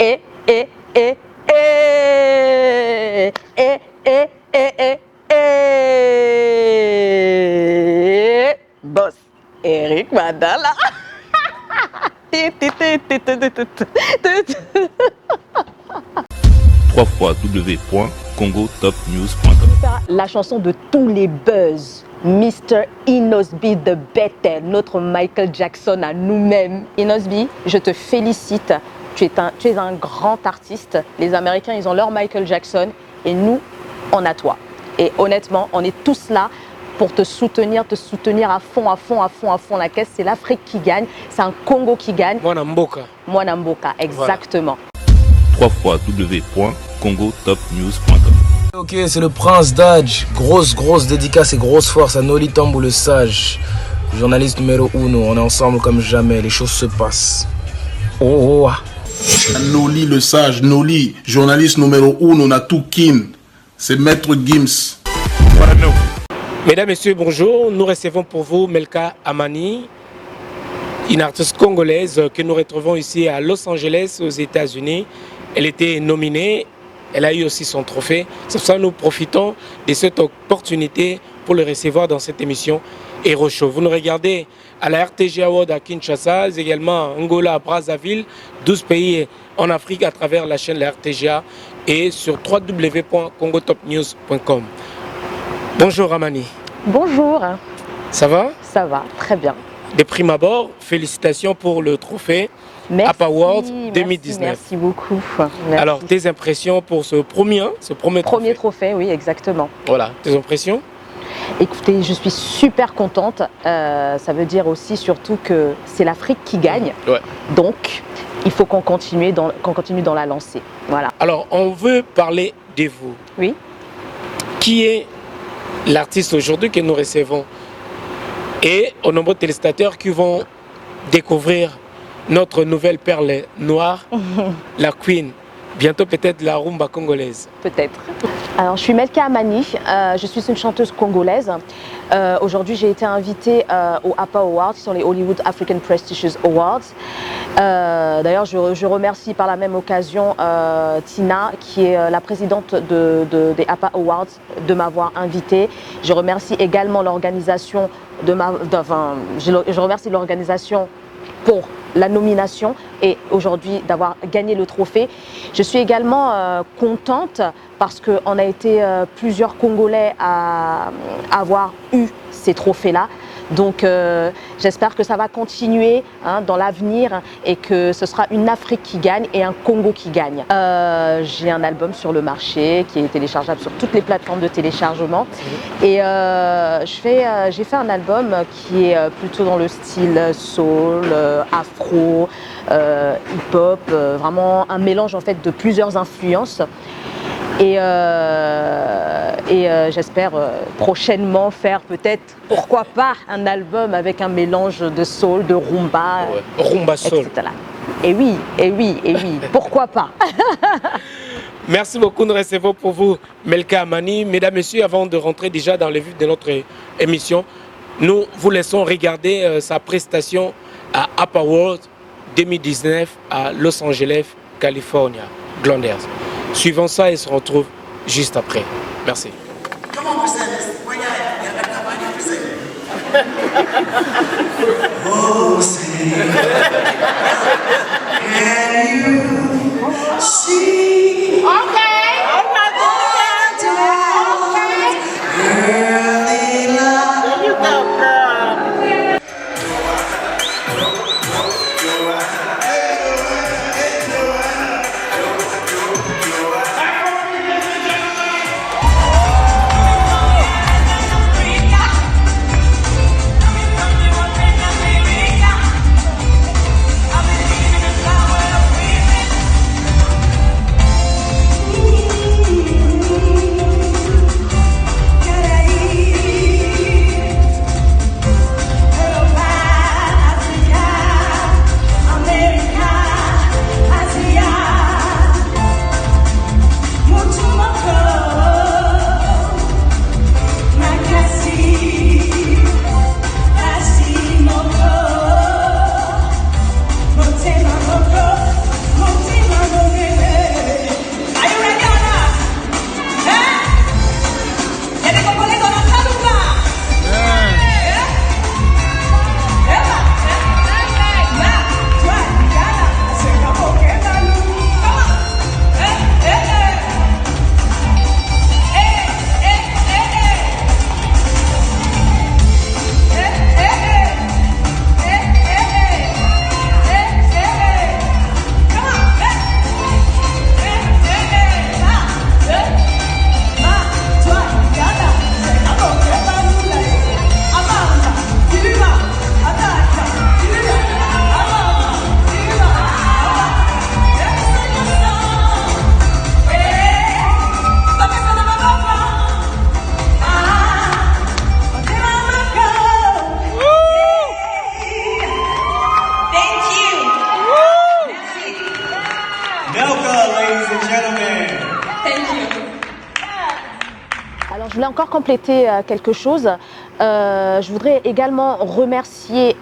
et, et, et, et, et, et, et, et, et, boss, Eric Madala. www.congotopnews.com. La chanson de tous les buzz, Mr. Inosby the Better, notre Michael Jackson à nous-mêmes. Inosby, je te félicite, tu es un grand artiste. Les Américains, ils ont leur Michael Jackson et nous, on a toi. Et honnêtement, on est tous là pour te soutenir à fond, à fond, à fond, à fond la caisse. C'est l'Afrique qui gagne, c'est un Congo qui gagne. Mwana Mboka. Mwana Mboka, exactement. Voilà. www.congotopnews.com. Ok, c'est le Prince Dodge. Grosse dédicace et grosse force à Noli Tambou le Sage. Journaliste numéro 1, on est ensemble comme jamais, les choses se passent. Oh. Noli le Sage, Noli, journaliste numéro 1, on a tout kin. C'est Maître Gims. Voilà, no. Mesdames, Messieurs, bonjour. Nous recevons pour vous Melka Amani, une artiste congolaise que nous retrouvons ici à Los Angeles, aux États-Unis. Elle était nominée, elle a eu aussi son trophée. C'est pour ça que nous profitons de cette opportunité pour le recevoir dans cette émission Hero Show. Vous nous regardez à la RTG Award à Kinshasa, également à Angola, à Brazzaville, 12 pays en Afrique à travers la chaîne de la RTGA et sur www.congotopnews.com. Bonjour Amani. Bonjour. Ça va? Ça va, très bien. De prime abord, félicitations pour le trophée App Award 2019. Merci beaucoup. Merci. Alors, tes impressions pour ce premier trophée, oui, exactement. Voilà, tes impressions? Écoutez, je suis super contente. Ça veut dire aussi surtout que c'est l'Afrique qui gagne. Ouais. Donc, il faut qu'on continue dans la lancée. Voilà. Alors, on veut parler de vous. Oui. Qui est l'artiste aujourd'hui que nous recevons? Et aux nombreux téléspectateurs qui vont découvrir notre nouvelle perle noire, la Queen. Bientôt peut-être la rumba congolaise. Peut-être. Alors, je suis Melka Amani, je suis une chanteuse congolaise. Aujourd'hui, j'ai été invitée aux APA Awards, qui sont les Hollywood African Prestigious Awards. D'ailleurs, je remercie par la même occasion Tina, qui est la présidente des APA Awards, de m'avoir invitée. Je remercie également l'organisation je remercie l'organisation pour la nomination et aujourd'hui d'avoir gagné le trophée. Je suis également contente parce qu'on a été plusieurs Congolais à avoir eu ces trophées-là. Donc j'espère que ça va continuer dans l'avenir et que ce sera une Afrique qui gagne et un Congo qui gagne. J'ai un album sur le marché qui est téléchargeable sur toutes les plateformes de téléchargement. Et j'ai fait un album qui est plutôt dans le style soul, afro, hip-hop, vraiment un mélange en fait de plusieurs influences. Et j'espère prochainement faire peut-être, pourquoi pas, un album avec un mélange de soul, de rumba, rumba soul. Etc. Et oui, pourquoi pas. Merci beaucoup, nous recevons pour vous Melka Amani. Mesdames, Messieurs, avant de rentrer déjà dans le vif de notre émission, nous vous laissons regarder sa prestation à App Award 2019 à Los Angeles, California, Glendale. Suivons ça et se retrouve juste après. Merci. Oh, say, can you see? Okay. Oh my God. Early love. There you go, girl. I believe in the power of women. Melka, ladies and gentlemen. Thank you. Alors, je voulais encore compléter quelque chose. Je voudrais également remercier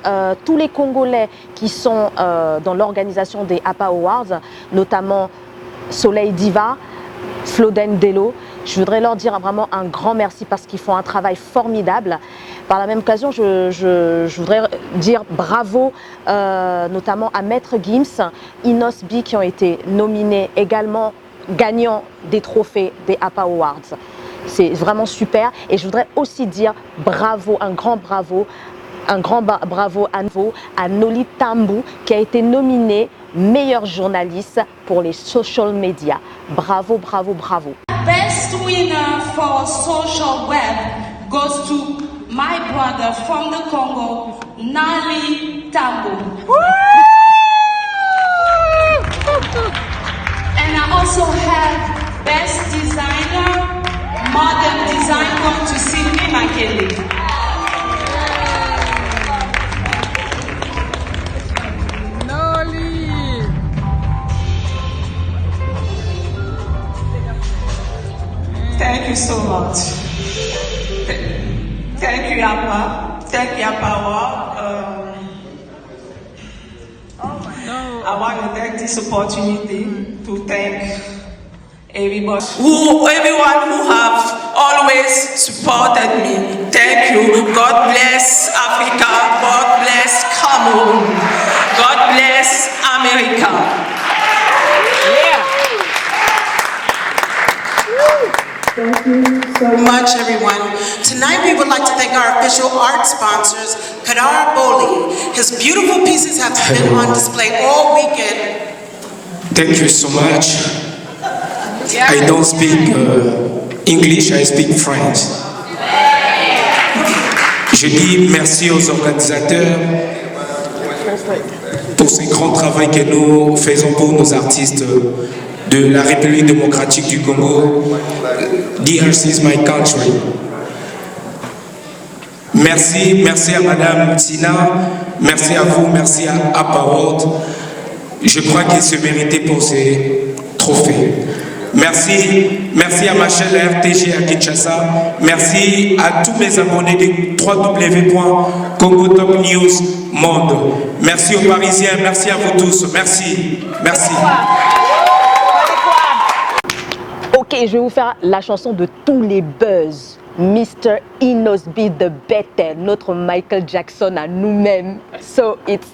tous les Congolais qui sont dans l'organisation des APA Awards, notamment Soleil Diva, Floden Delo. Je voudrais leur dire vraiment un grand merci parce qu'ils font un travail formidable. Par la même occasion, je voudrais dire bravo notamment à Maître Gims, Inos B qui ont été nominés également gagnants des trophées des APA Awards. C'est vraiment super et je voudrais aussi dire bravo, un grand bravo à nouveau à Noli Tambu qui a été nominé meilleur journaliste pour les social media. Bravo, bravo, bravo. Best winner for social web goes to my brother from the Congo, Nali Tambo. And I also have best designer, modern design going to Sylvie Makele. Thank you so much. Thank you, Appa. Thank you, Appa. I want to take this opportunity to thank everybody, everyone who have always supported me. Thank you. God bless Africa. God bless Cameroon. God bless America. Thank you so much, everyone. Tonight we would like to thank our official art sponsors, Kadar Boli. His beautiful pieces have been on display all weekend. Thank you so much. I don't speak English, I speak French. Je dis merci aux organisateurs pour ce grand travail que nous faisons pour nos artistes de la République démocratique du Congo. DRC is my country. Merci à Madame Tina, merci à vous, merci à APA Awards. Je crois qu'il se méritait pour ces trophées. Merci à ma chaîne RTG à Kinshasa. Merci à tous mes abonnés de www.Congo Top News Monde. Merci aux Parisiens, merci à vous tous. Merci. Ok, je vais vous faire la chanson de tous les buzz. Mr. Inos B the Better, notre Michael Jackson à nous-mêmes. So it's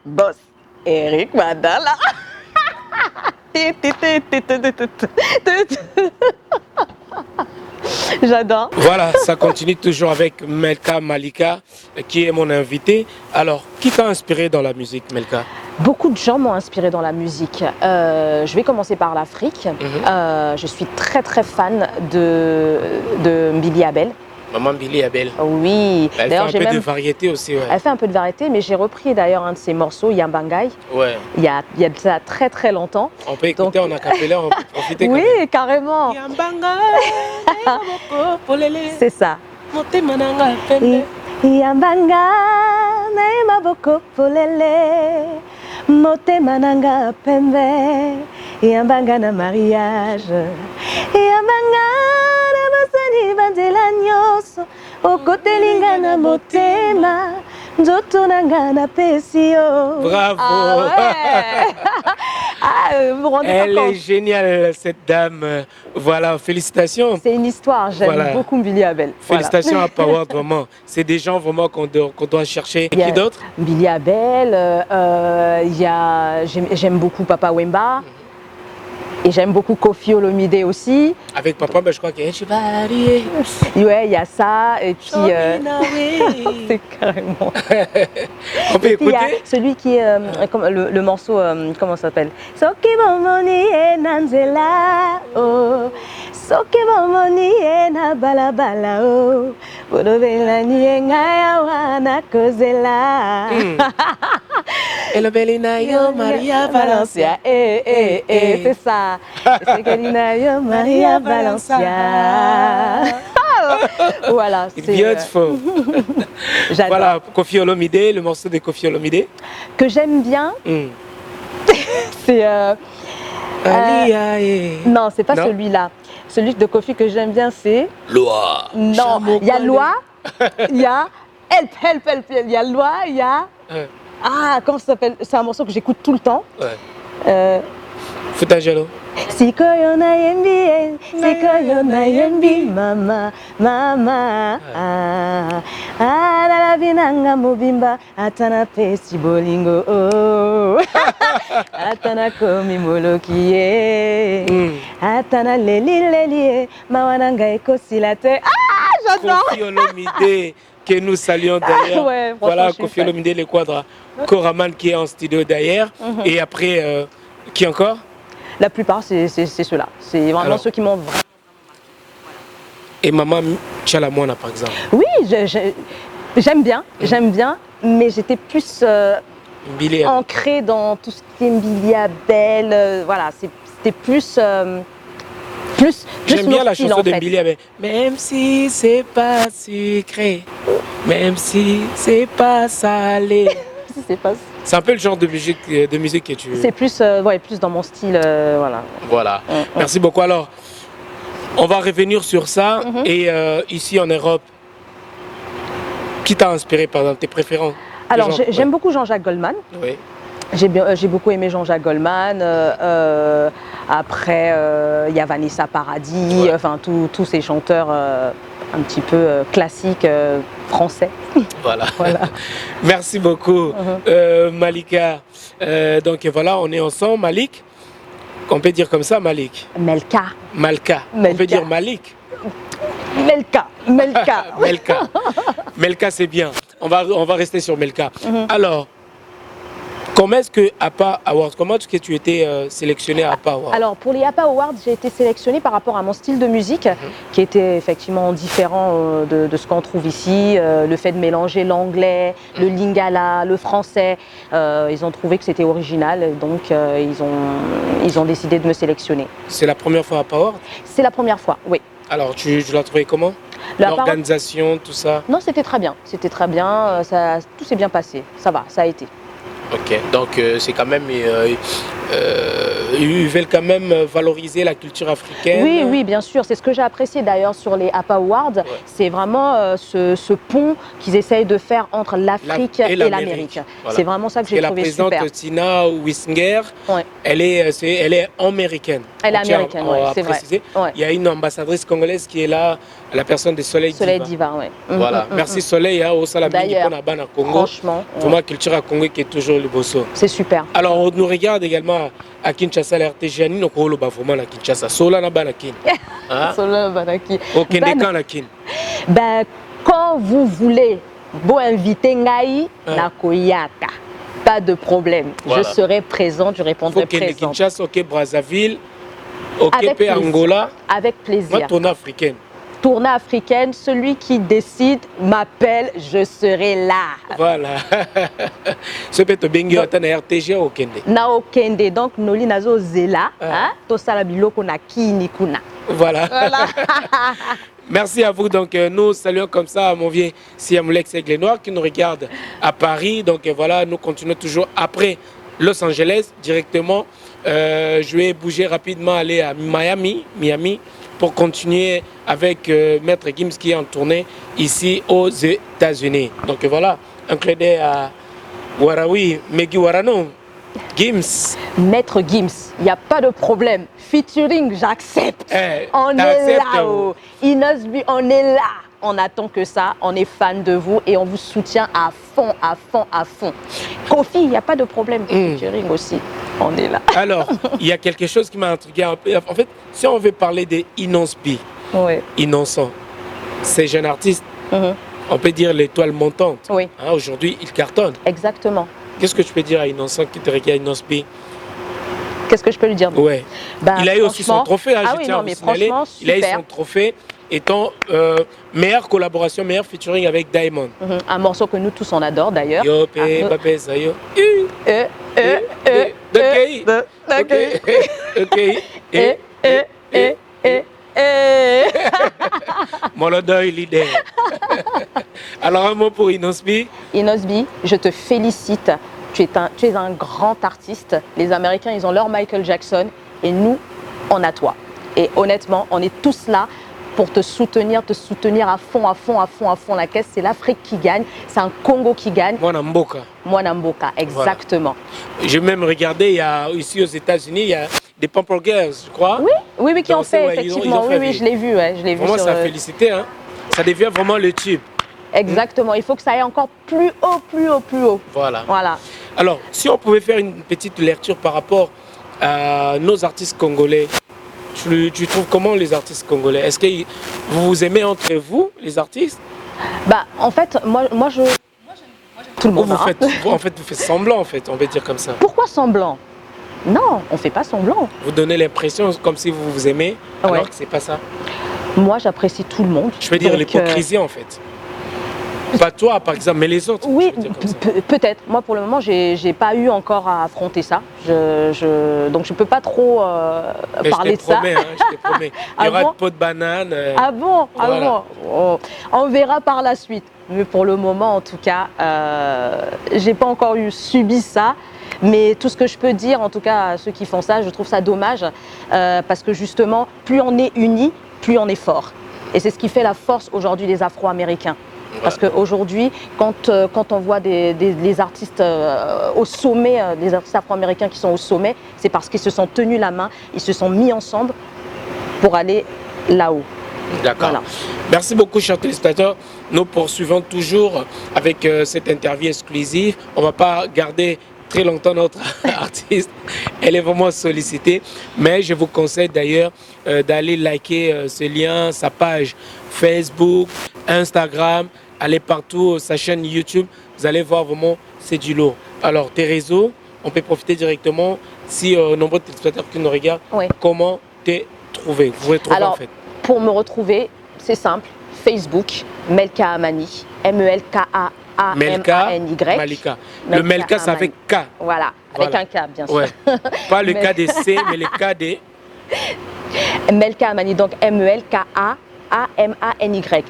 Boss Eric Madala. J'adore. Voilà, ça continue toujours avec Melka Malika, qui est mon invité. Alors, qui t'a inspiré dans la musique, Melka? Beaucoup de gens m'ont inspiré dans la musique. Je vais commencer par l'Afrique. Je suis très très fan de Billy Abel. Maman Billy Abel. Oui. Elle fait un peu de variété aussi. Ouais. Elle fait un peu de variété, mais j'ai repris d'ailleurs un de ses morceaux, Yambangai. Ouais. Il y a de ça très très longtemps. On peut écouter en acapella, on peut profiter. Oui, carrément. C'est ça. Yambanga na maboko polele, motema nanga pembe, yambanga na mariage, yambanga na basani bandela nyoso, okotelinga na motema, nzoto nanga na pesio. Bravo. Vous vous rendez Elle pas compte. est géniale, cette dame. Voilà, félicitations. C'est une histoire, j'aime beaucoup Billy Abel. Félicitations voilà. à Power, vraiment. C'est des gens vraiment qu'on doit chercher. Et qui d'autre? Billy Abel, j'aime beaucoup Papa Wemba. Et j'aime beaucoup Koffi Olomide aussi. Avec Papa, ben, je crois qu'il y a... Ouais, il y a ça. Et puis... c'est carrément... On peut écouter. Il y a celui qui est... le morceau, comment ça s'appelle? Soki bomoni e nanzela oh, soki bomoni e na balabala oh, bodobela ni ngaya wana kozela. Hello Belina, yo Maria Valencia. C'est ça. C'est Belina, yo Maria Valencia. Voilà. C'est beautiful. J'adore. Voilà, Koffi Olomide, le morceau de Koffi Olomide. Que j'aime bien, c'est... non, c'est pas celui-là. Celui de Koffi que j'aime bien, c'est... Loi. Non, il y a Loi, il y a Help. Il y a Loi, il y a... Ah, comment ça s'appelle? C'est un morceau que j'écoute tout le temps. Futagelo. Sikoyona yembi, mama. La vinanga mobimba, atana pesi bolingo. Atana komi molokie. Atana leli, mawananga ekosilate. Ah, j'adore. Koffi Olomide, que nous saluons d'ailleurs. Ouais, voilà, Koffi Olomide, le quadra. Koraman qui est en studio d'ailleurs. Et après, qui encore? La plupart, c'est ceux-là. C'est vraiment ceux qui m'ont vraiment... Et Maman Chalamona, par exemple. Oui, j'aime bien, mais j'étais plus ancrée dans tout ce qui est Mbilia Belle. Voilà, c'était plus j'aime bien la style, chanson en de fait. Mbilia Belle. Même si c'est pas sucré, même si c'est pas salé. C'est un peu le genre de musique que tu... C'est plus, plus dans mon style, voilà. Voilà. Merci beaucoup. Alors, on va revenir sur ça. Et ici en Europe, qui t'a inspiré, par exemple, tes préférences? Alors, j'aime beaucoup Jean-Jacques Goldman. Oui. J'ai beaucoup aimé Jean-Jacques Goldman. Après, il y a Vanessa Paradis, enfin tous ces chanteurs un petit peu classiques français. Voilà. Merci beaucoup, Malika. Donc voilà, on est ensemble, Malik. On peut dire comme ça, Malik. Malka. On peut dire Malik. Melka. Melka, c'est bien. On va rester sur Melka. Alors, comment est-ce que APA Awards, comment est-ce que tu étais sélectionné à APA Awards? Alors pour les APA Awards, j'ai été sélectionnée par rapport à mon style de musique qui était effectivement différent de ce qu'on trouve ici. Le fait de mélanger l'anglais, le lingala, le français, ils ont trouvé que c'était original, donc ils ont décidé de me sélectionner. C'est la première fois à APA Awards? C'est la première fois, oui. Alors tu l'as trouvé comment? L'organisation, tout ça? Non, c'était très bien, tout s'est bien passé, ça va, ça a été. Ok, donc c'est quand même, ils veulent quand même valoriser la culture africaine. Oui, bien sûr, c'est ce que j'ai apprécié d'ailleurs sur les APA Awards, c'est vraiment ce pont qu'ils essayent de faire entre l'Afrique et l'Amérique. Voilà. C'est vraiment ça que j'ai trouvé super. La présidente Tina Wissinger, elle est américaine. Elle est américaine, c'est vrai. Il y a une ambassadrice congolaise qui est là, la personne de Soleil Diva. Voilà, merci Soleil, au Salabini Congo. Franchement, vraiment la culture à Congo qui est toujours le bosso. C'est super. Alors on nous regarde également à Kinshasa, la RTG, nous avons vraiment la Kinshasa. Sola na banakin. Sola na banakin. Ok, quand la kin. Ben, quand vous voulez, vous inviter Ngai na Koyaka. Pas de problème. Voilà. Je serai présente, je répondrai présente. Kinshasa, ok, Brazzaville, ok, Angola. Avec plaisir. Moi, tournée africaine. Tournée africaine, celui qui décide m'appelle, je serai là. Voilà. Ce peut être bien na RTG au Kende. Na au Kende, donc noli nazo zela, to sala biloko na kini kuna. Voilà. Merci à vous. Donc nous saluons comme ça mon vieux Siamulex Aigle Noir qui nous regarde à Paris. Donc voilà, nous continuons toujours après Los Angeles directement. Je vais bouger rapidement, aller à Miami pour continuer avec Maître Gims qui est en tournée ici aux États-Unis. Donc voilà, un clin d'œil à Warawi, Megi Warano, Gims. Maître Gims, il n'y a pas de problème. Featuring, j'accepte. On est là. Inosbi, on est là. On attend que ça, on est fan de vous et on vous soutient à fond. Koffi, il n'y a pas de problème. Featuring aussi, on est là. Alors, il y a quelque chose qui m'a intrigué un peu. En fait, si on veut parler des Inosbi, Innocent, ces jeunes artistes, on peut dire l'étoile montante. Oui. Aujourd'hui, ils cartonnent. Exactement. Qu'est-ce que tu peux dire à Innocent qui te regarde, Inosbi? Qu'est-ce que je peux lui dire? Ouais. Il a eu aussi son trophée. Je tiens à vous signaler. Il a eu son trophée étant meilleure collaboration, meilleur featuring avec Diamond. Un morceau que nous tous on adore d'ailleurs. Yo, Babé, Zayo. Molodoy leader. Alors un mot pour Inosbi. Inosbi, je te félicite. Tu es un grand artiste. Les Américains, ils ont leur Michael Jackson et nous, on a toi. Et honnêtement, on est tous là pour te soutenir à fond la caisse. C'est l'Afrique qui gagne, c'est un Congo qui gagne. Mwana Mboka, exactement. Voilà. J'ai même regardé, il y a ici aux États-Unis, il y a des Pamper Girls, je crois. Oui, qui ont fait, effectivement. Oui, je l'ai vu. Vraiment, ça a félicité. Hein. Ça devient vraiment le tube. Exactement, il faut que ça aille encore plus haut. Voilà. Alors, si on pouvait faire une petite lecture par rapport à nos artistes congolais, tu trouves comment les artistes congolais? Est-ce que vous vous aimez entre vous, les artistes? Bah, en fait, moi je... Tout le monde. Vous faites semblant, en fait, on va dire comme ça. Pourquoi semblant? Non, on fait pas semblant. Vous donnez l'impression comme si vous vous aimez, alors que c'est pas ça. Moi, j'apprécie tout le monde. Je veux dire l'hypocrisie, en fait. Pas toi, par exemple, mais les autres. Oui, peut-être. Moi, pour le moment, j'ai pas eu encore à affronter ça. Donc, je peux pas trop parler de ça. Je te promets. Il y aura de peau de banane. Ah bon, voilà. On verra par la suite. Mais pour le moment, en tout cas, j'ai pas encore subi ça. Mais tout ce que je peux dire, en tout cas, à ceux qui font ça, je trouve ça dommage. Parce que justement, plus on est unis, plus on est fort. Et c'est ce qui fait la force aujourd'hui des Afro-Américains. Parce qu'aujourd'hui, quand on voit les artistes au sommet, les artistes afro-américains qui sont au sommet, c'est parce qu'ils se sont tenus la main, ils se sont mis ensemble pour aller là-haut. D'accord. Voilà. Merci beaucoup, chers téléspectateurs. Nous poursuivons toujours avec cette interview exclusive. On ne va pas garder très longtemps notre artiste. Elle est vraiment sollicitée. Mais je vous conseille d'ailleurs d'aller liker ce lien, sa page Facebook, Instagram, allez partout, sa chaîne YouTube, vous allez voir vraiment, c'est du lourd. Alors, tes réseaux, on peut profiter directement, si nombreux téléspectateurs qui nous regardent, comment te trouver? Vous retrouver alors, en fait. Pour me retrouver, c'est simple, Facebook, Melka Amani, M-E-L-K-A-A-M-A-N-Y. Malika. Le Melka, c'est avec K. Voilà, avec un K, bien sûr. Ouais. Pas le K des C, mais le K des... Melka Amani, donc M-E-L-K-A-A-M-A-N-Y.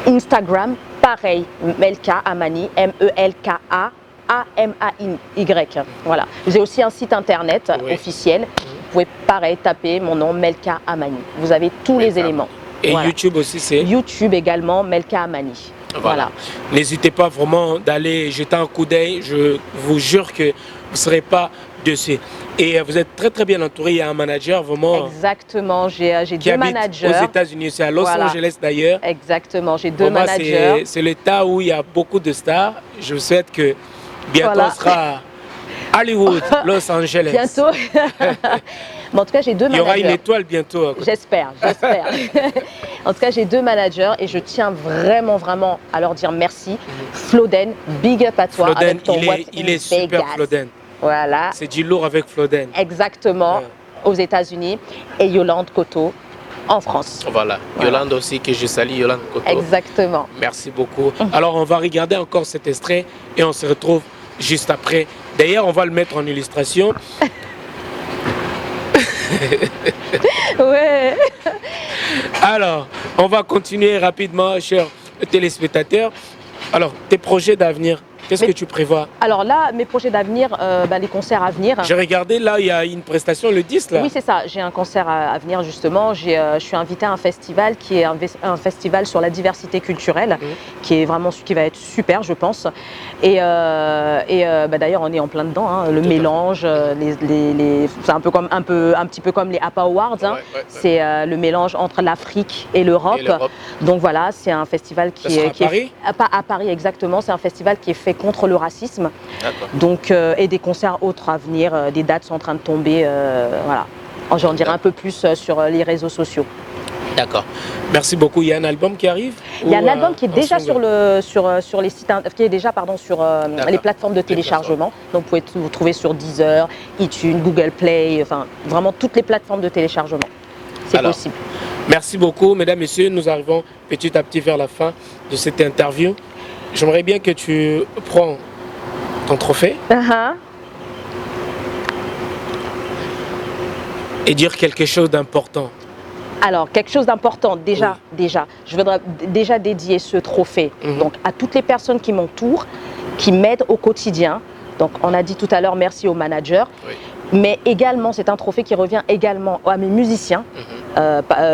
Instagram, pareil, Melka Amani, M-E-L-K-A-A-M-A-Y. Voilà. J'ai aussi un site internet officiel. Vous pouvez, pareil, taper mon nom, Melka Amani. Vous avez tous les éléments. Et YouTube aussi, c'est... YouTube également, Melka Amani. Voilà. N'hésitez pas vraiment d'aller jeter un coup d'œil. Je vous jure que vous ne serez pas dessus. Et vous êtes très très bien entouré. Il y a un manager vraiment. Exactement. J'ai deux managers. Aux États-Unis, c'est à Los Angeles d'ailleurs. Exactement. J'ai deux managers. C'est l'État où il y a beaucoup de stars. Je vous souhaite que bientôt on sera à Hollywood, Los Angeles. Bientôt. Mais en tout cas, j'ai deux managers. Il y aura une étoile bientôt. J'espère. En tout cas, j'ai deux managers et je tiens vraiment à leur dire merci. Floden, big up à toi. Floden, avec ton il est super, Floden. Voilà. C'est du lourd avec Floden. Exactement, aux États-Unis. Et Yolande Koto en France. Voilà. Yolande aussi, que je salue, Yolande Koto. Exactement. Merci beaucoup. Alors, on va regarder encore cet extrait et on se retrouve juste après. D'ailleurs, on va le mettre en illustration. Ouais. Alors, on va continuer rapidement, chers téléspectateurs. Alors, tes projets d'avenir, qu'est-ce que tu prévois? Alors là, mes projets d'avenir, les concerts à venir. J'ai regardé, là, il y a une prestation le 10, là. Oui, c'est ça. J'ai un concert à venir, justement. Je suis invitée à un festival qui est un festival sur la diversité culturelle, qui est vraiment qui va être super, je pense. Et d'ailleurs, on est en plein dedans. Hein, le mélange, c'est un petit peu comme les APA Awards. Hein. C'est le mélange entre l'Afrique et l'Europe. Donc voilà, c'est un festival qui est... Paris ? Pas à Paris, exactement. C'est un festival qui est fait contre le racisme. Donc, et des concerts autres à venir, des dates sont en train de tomber. Voilà. J'en dirai un peu plus sur les réseaux sociaux. D'accord. Merci beaucoup. Il y a un album qui arrive? Il y a un album qui est déjà sur les sites, qui est déjà sur les plateformes de téléchargement. Donc vous pouvez vous trouver sur Deezer, iTunes, Google Play, enfin vraiment toutes les plateformes de téléchargement. C'est possible. Merci beaucoup, mesdames, messieurs. Nous arrivons petit à petit vers la fin de cette interview. J'aimerais bien que tu prends ton trophée Et dire quelque chose d'important. Alors, quelque chose d'important, déjà, je voudrais déjà dédier ce trophée donc, à toutes les personnes qui m'entourent, qui m'aident au quotidien. Donc, on a dit tout à l'heure merci aux managers, mais également, c'est un trophée qui revient également à mes musiciens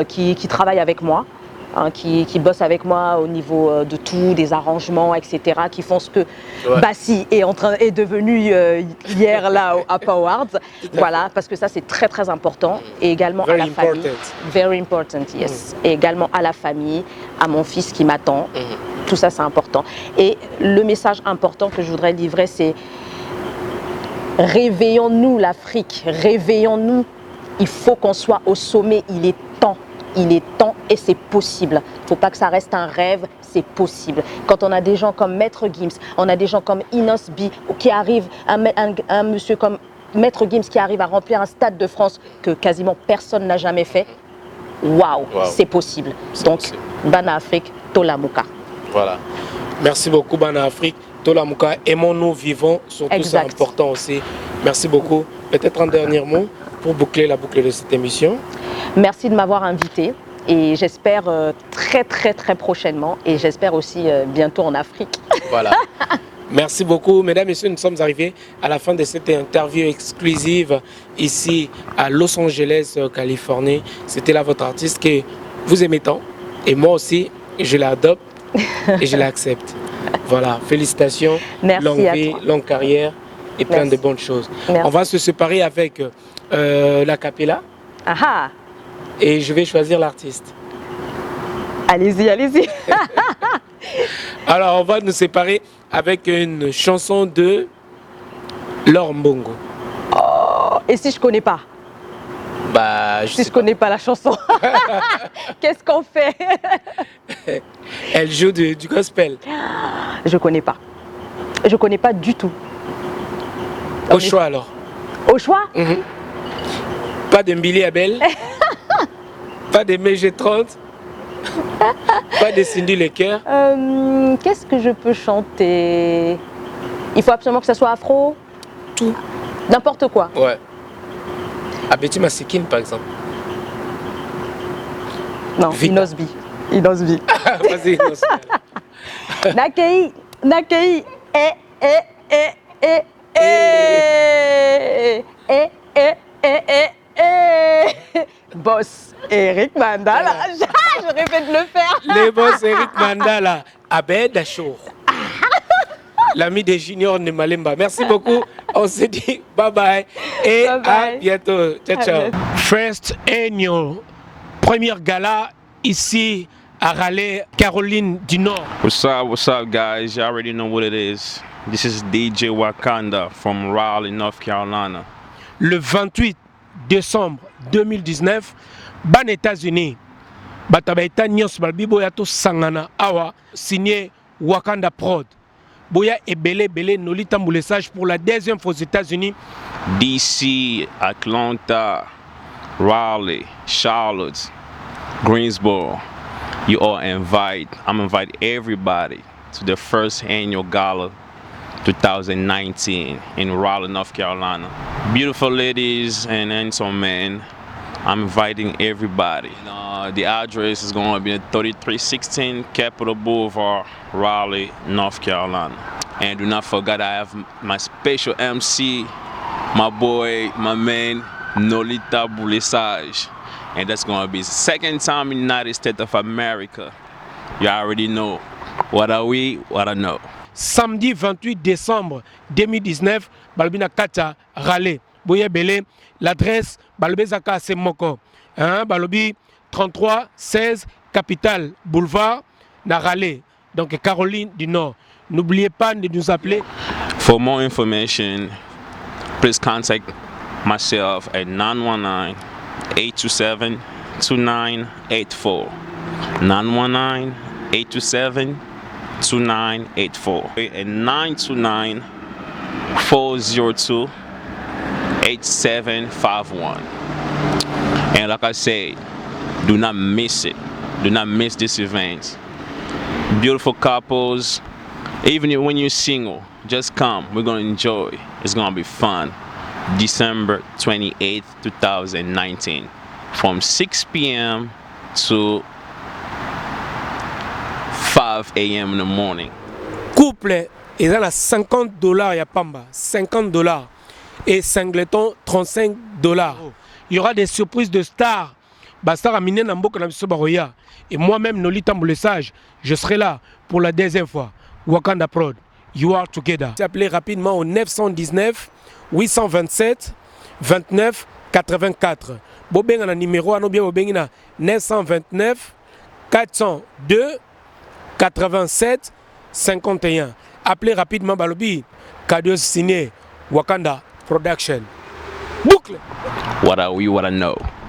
qui travaillent avec moi, hein, qui bossent avec moi au niveau de tout, des arrangements, etc., qui font ce que Bassi est devenu hier là au APA Awards. Voilà, parce que ça c'est très très important. Et également à la famille. Very important, yes. Et également à la famille, à mon fils qui m'attend. Tout ça c'est important. Et le message important que je voudrais livrer, c'est réveillons-nous l'Afrique, réveillons-nous. Il faut qu'on soit au sommet, il est temps. Il est temps et c'est possible. Il ne faut pas que ça reste un rêve, c'est possible. Quand on a des gens comme Maître Gims, on a des gens comme Inos B qui arrivent, un monsieur comme Maître Gims qui arrive à remplir un stade de France que quasiment personne n'a jamais fait. Waouh, c'est possible. Donc, Bana Afrique, Tola Mouka. Voilà. Merci beaucoup, Bana Afrique, Tola Mouka. Aimons-nous, vivons, surtout c'est important aussi. Merci beaucoup. Peut-être un dernier mot pour boucler la boucle de cette émission. Merci de m'avoir invité et j'espère très très très prochainement et j'espère aussi bientôt en Afrique. Voilà. Merci beaucoup. Mesdames et messieurs, nous sommes arrivés à la fin de cette interview exclusive ici à Los Angeles, Californie. C'était là votre artiste que vous aimez tant et moi aussi, je l'adopte et je l'accepte. Voilà, félicitations, merci, longue vie, longue carrière et plein de bonnes choses. Merci. On va se séparer avec la cappella. Aha. Et je vais choisir l'artiste. Allez-y, allez-y. Alors, on va nous séparer avec une chanson de Laure Mbongo. Oh, et si je connais pas? Bah, si je connais pas la chanson, qu'est-ce qu'on fait? Elle joue du gospel. Je connais pas. Je connais pas du tout. Au choix alors. Au choix? Pas de Mbili Abel. Pas de MG30. Pas de Cindy Lecoeur. Qu'est-ce que je peux chanter? Il faut absolument que ça soit afro? Tout. N'importe quoi? Ouais. Abeti Masikine par exemple. Non, Inos B. Inos B. Vas-y, Inos. Nakei, Nakei, Boss Eric Mandala. Je répète de le faire. Les boss Eric Mandala. Abed Achour. L'ami des juniors de Malemba. Merci beaucoup. On se dit bye bye. Et à bientôt. Ciao, ciao. First annual. Première gala ici à Raleigh, Caroline du Nord. What's up, guys? You already know what it is. This is DJ Wakanda from Raleigh, North Carolina. Le 28 décembre 2019, ban États-Unis, batabaita nyos balbi boya to sangana awa signé Wakanda Prod. Boya et belé Nolita Moulessage pour la deuxième fois aux États-Unis. DC, Atlanta, Raleigh, Charlotte, Greensboro. You all I'm inviting everybody to the first annual gala 2019 in Raleigh, North Carolina. Beautiful ladies and handsome men. I'm inviting everybody. The address is going to be at 3316 Capitol Boulevard, Raleigh, North Carolina. And do not forget I have my special MC, my boy, my man, Nolita Moulessage. And that's going to be the second time in the United States of America. You already know. What are we? What I know. Samedi 28 décembre 2019, Balbina Kata, Raleigh. Boye Belé, l'adresse Balbezaka Semoko. Balobi 33 16 Capitale Boulevard, na Raleigh. Donc Caroline du Nord. N'oubliez pas de nous appeler. For more information, please contact myself at 919-827-2984. 919-827-2984 and 929-402-8751. And like I said, do not miss it. Do not miss this event. Beautiful couples, even when you're single, just come. We're gonna enjoy. It's gonna be fun. December 28th, 2019, from 6 p.m. to 5 a.m. in the morning. Couple, ils ont $50 ya pamba, $50 et singleton $35. Il y aura des surprises de stars. Bastar a miné Namboka Nabiso Baroya. Et moi-même, Noli Tambou le Sage, je serai là pour la deuxième fois. Wakanda Prod, you are together. Appelez rapidement au 919 827 29 84. Bobeng a un numéro, Anobia Bobeng na 929 402 87 51. Appelez rapidement Balobi. Cadeau signé Wakanda Production. Boucle. What I know.